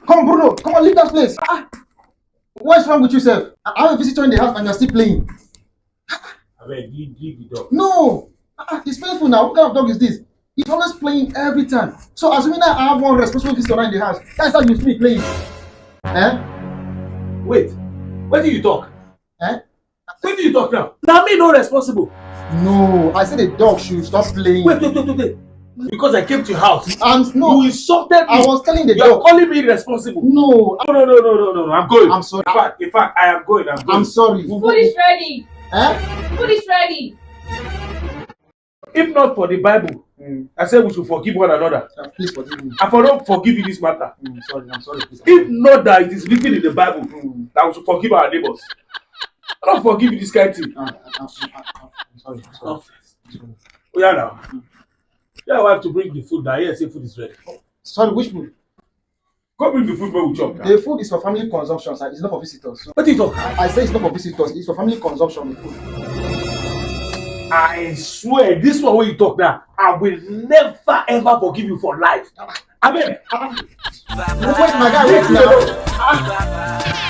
Come, Bruno. Come on, leave that place. What's wrong with you, sir? I have a visitor in the house and you're still playing. I mean, leave the dog. No. It's painful now. What kind of dog is this? He's always playing every time. So assuming that I have one responsible visitor in the house, that's how you see me playing. Wait. Where do you talk? Where do you talk now? Now me no responsible. No, I said the dog should stop playing. Wait. Because I came to your house. No. You insulted me. I was telling the You dog. are calling me irresponsible. No. No. I'm going. I'm sorry. In fact, I am going. I'm sorry. Food is ready. Food is ready. If not for the Bible, I said we should forgive one another. Please forgive me. I don't forgive you this matter. I'm sorry. Please. If not that it is written in the Bible that we should forgive our neighbors. I don't forgive you this kind of thing. I'm sorry. Oh, yeah, now. Yeah, I have to bring the food now. Yes, the food is ready. Sorry, which food? Go bring the food where we chop now. The food is for family consumption, sir. It's not for visitors. So What do you talk? I say it's not for visitors. It's for family consumption. The food. I swear, this one where you talk now, I will never ever forgive you for life. I mean, Wait, my guy, wait now.